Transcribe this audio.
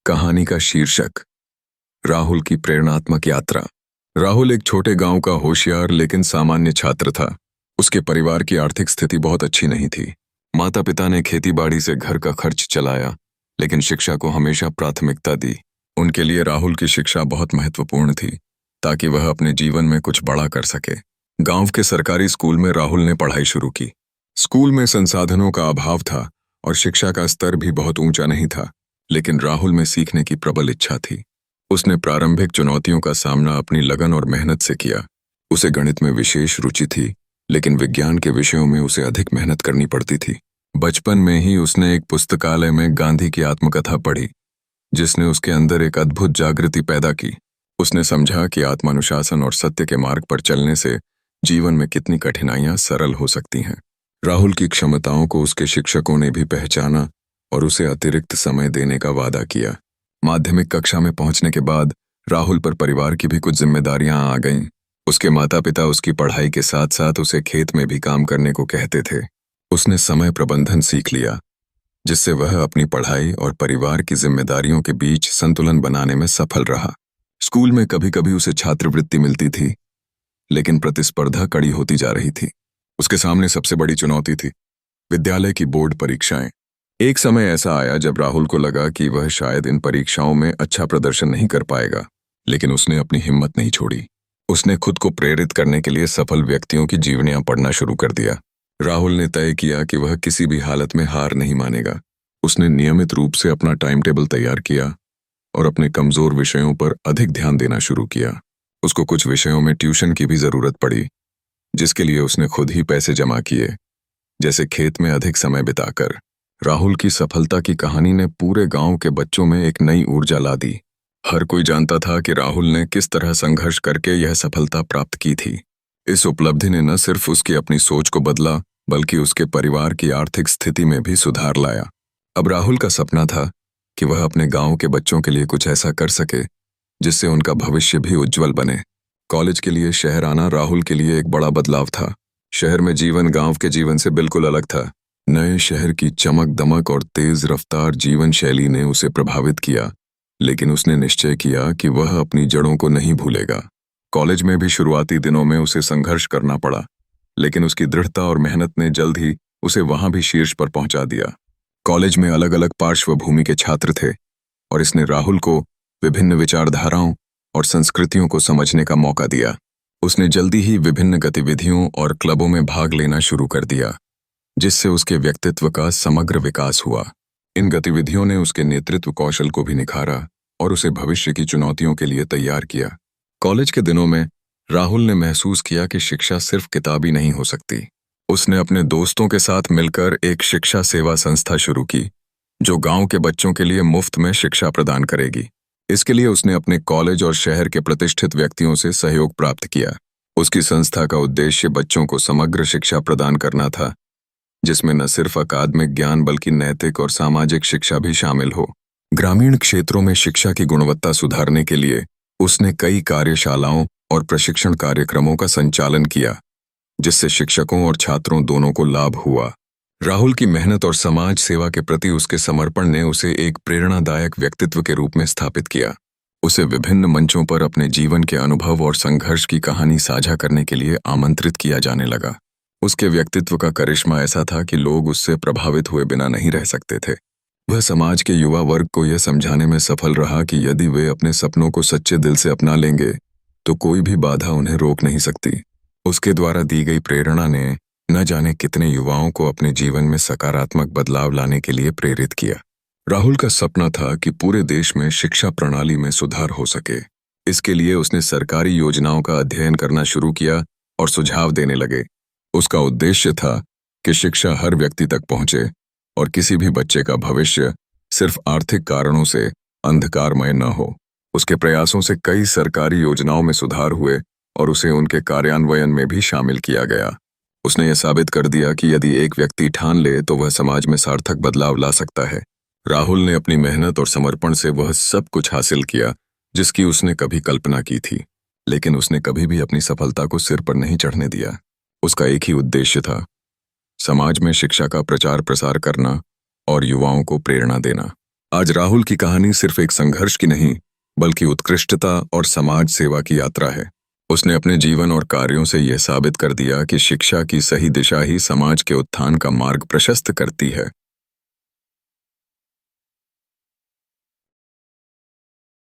कहानी का शीर्षक राहुल की प्रेरणात्मक यात्रा। राहुल एक छोटे गांव का होशियार लेकिन सामान्य छात्र था। उसके परिवार की आर्थिक स्थिति बहुत अच्छी नहीं थी। माता पिता ने खेतीबाड़ी से घर का खर्च चलाया, लेकिन शिक्षा को हमेशा प्राथमिकता दी। उनके लिए राहुल की शिक्षा बहुत महत्वपूर्ण थी, ताकि वह अपने जीवन में कुछ बड़ा कर सके। गांव के सरकारी स्कूल में राहुल ने पढ़ाई शुरू की। स्कूल में संसाधनों का अभाव था और शिक्षा का स्तर भी बहुत ऊंचा नहीं था, लेकिन राहुल में सीखने की प्रबल इच्छा थी। उसने प्रारंभिक चुनौतियों का सामना अपनी लगन और मेहनत से किया। उसे गणित में विशेष रुचि थी, लेकिन विज्ञान के विषयों में उसे अधिक मेहनत करनी पड़ती थी। बचपन में ही उसने एक पुस्तकालय में गांधी की आत्मकथा पढ़ी, जिसने उसके अंदर एक अद्भुत जागृति पैदा की। उसने समझा कि आत्मानुशासन और सत्य के मार्ग पर चलने से जीवन में कितनी कठिनाइयां सरल हो सकती हैं। राहुल की क्षमताओं को उसके शिक्षकों ने भी पहचाना और उसे अतिरिक्त समय देने का वादा किया। माध्यमिक कक्षा में पहुंचने के बाद राहुल पर परिवार की भी कुछ जिम्मेदारियां आ गईं। उसके माता पिता उसकी पढ़ाई के साथ साथ उसे खेत में भी काम करने को कहते थे। उसने समय प्रबंधन सीख लिया, जिससे वह अपनी पढ़ाई और परिवार की जिम्मेदारियों के बीच संतुलन बनाने में सफल रहा। स्कूल में कभी कभी उसे छात्रवृत्ति मिलती थी, लेकिन प्रतिस्पर्धा कड़ी होती जा रही थी। उसके सामने सबसे बड़ी चुनौती थी विद्यालय की बोर्ड परीक्षाएं। एक समय ऐसा आया जब राहुल को लगा कि वह शायद इन परीक्षाओं में अच्छा प्रदर्शन नहीं कर पाएगा, लेकिन उसने अपनी हिम्मत नहीं छोड़ी। उसने खुद को प्रेरित करने के लिए सफल व्यक्तियों की जीवनियां पढ़ना शुरू कर दिया। राहुल ने तय किया कि वह किसी भी हालत में हार नहीं मानेगा। उसने नियमित रूप से अपना टाइम टेबल तैयार किया और अपने कमजोर विषयों पर अधिक ध्यान देना शुरू किया। उसको कुछ विषयों में ट्यूशन की भी जरूरत पड़ी, जिसके लिए उसने खुद ही पैसे जमा किए, जैसे खेत में अधिक समय बिताकर। राहुल की सफलता की कहानी ने पूरे गांव के बच्चों में एक नई ऊर्जा ला दी। हर कोई जानता था कि राहुल ने किस तरह संघर्ष करके यह सफलता प्राप्त की थी। इस उपलब्धि ने न सिर्फ उसकी अपनी सोच को बदला, बल्कि उसके परिवार की आर्थिक स्थिति में भी सुधार लाया। अब राहुल का सपना था कि वह अपने गांव के बच्चों के लिए कुछ ऐसा कर सके जिससे उनका भविष्य भी उज्जवल बने। कॉलेज के लिए शहर आना राहुल के लिए एक बड़ा बदलाव था। शहर में जीवन गांव के जीवन से बिल्कुल अलग था। नए शहर की चमक दमक और तेज रफ्तार जीवन शैली ने उसे प्रभावित किया, लेकिन उसने निश्चय किया कि वह अपनी जड़ों को नहीं भूलेगा। कॉलेज में भी शुरुआती दिनों में उसे संघर्ष करना पड़ा, लेकिन उसकी दृढ़ता और मेहनत ने जल्द ही उसे वहां भी शीर्ष पर पहुंचा दिया। कॉलेज में अलग अलग पार्श्वभूमि के छात्र थे और इसने राहुल को विभिन्न विचारधाराओं और संस्कृतियों को समझने का मौका दिया। उसने जल्दी ही विभिन्न गतिविधियों और क्लबों में भाग लेना शुरू कर दिया, जिससे उसके व्यक्तित्व का समग्र विकास हुआ। इन गतिविधियों ने उसके नेतृत्व कौशल को भी निखारा और उसे भविष्य की चुनौतियों के लिए तैयार किया। कॉलेज के दिनों में राहुल ने महसूस किया कि शिक्षा सिर्फ किताबी नहीं हो सकती। उसने अपने दोस्तों के साथ मिलकर एक शिक्षा सेवा संस्था शुरू की, जो गांव के बच्चों के लिए मुफ्त में शिक्षा प्रदान करेगी। इसके लिए उसने अपने कॉलेज और शहर के प्रतिष्ठित व्यक्तियों से सहयोग प्राप्त किया। उसकी संस्था का उद्देश्य बच्चों को समग्र शिक्षा प्रदान करना था, जिसमें न सिर्फ अकादमिक ज्ञान बल्कि नैतिक और सामाजिक शिक्षा भी शामिल हो। ग्रामीण क्षेत्रों में शिक्षा की गुणवत्ता सुधारने के लिए उसने कई कार्यशालाओं और प्रशिक्षण कार्यक्रमों का संचालन किया, जिससे शिक्षकों और छात्रों दोनों को लाभ हुआ। राहुल की मेहनत और समाज सेवा के प्रति उसके समर्पण ने उसे एक प्रेरणादायक व्यक्तित्व के रूप में स्थापित किया। उसे विभिन्न मंचों पर अपने जीवन के अनुभव और संघर्ष की कहानी साझा करने के लिए आमंत्रित किया जाने लगा। उसके व्यक्तित्व का करिश्मा ऐसा था कि लोग उससे प्रभावित हुए बिना नहीं रह सकते थे। वह समाज के युवा वर्ग को यह समझाने में सफल रहा कि यदि वे अपने सपनों को सच्चे दिल से अपना लेंगे, तो कोई भी बाधा उन्हें रोक नहीं सकती। उसके द्वारा दी गई प्रेरणा ने न जाने कितने युवाओं को अपने जीवन में सकारात्मक बदलाव लाने के लिए प्रेरित किया। राहुल का सपना था कि पूरे देश में शिक्षा प्रणाली में सुधार हो सके। इसके लिए उसने सरकारी योजनाओं का अध्ययन करना शुरू किया और सुझाव देने लगे। उसका उद्देश्य था कि शिक्षा हर व्यक्ति तक पहुंचे और किसी भी बच्चे का भविष्य सिर्फ आर्थिक कारणों से अंधकारमय न हो। उसके प्रयासों से कई सरकारी योजनाओं में सुधार हुए और उसे उनके कार्यान्वयन में भी शामिल किया गया। उसने यह साबित कर दिया कि यदि एक व्यक्ति ठान ले तो वह समाज में सार्थक बदलाव ला सकता है। राहुल ने अपनी मेहनत और समर्पण से वह सब कुछ हासिल किया जिसकी उसने कभी कल्पना की थी, लेकिन उसने कभी भी अपनी सफलता को सिर पर नहीं चढ़ने दिया। उसका एक ही उद्देश्य था, समाज में शिक्षा का प्रचार प्रसार करना और युवाओं को प्रेरणा देना। आज राहुल की कहानी सिर्फ एक संघर्ष की नहीं, बल्कि उत्कृष्टता और समाज सेवा की यात्रा है। उसने अपने जीवन और कार्यों से यह साबित कर दिया कि शिक्षा की सही दिशा ही समाज के उत्थान का मार्ग प्रशस्त करती है।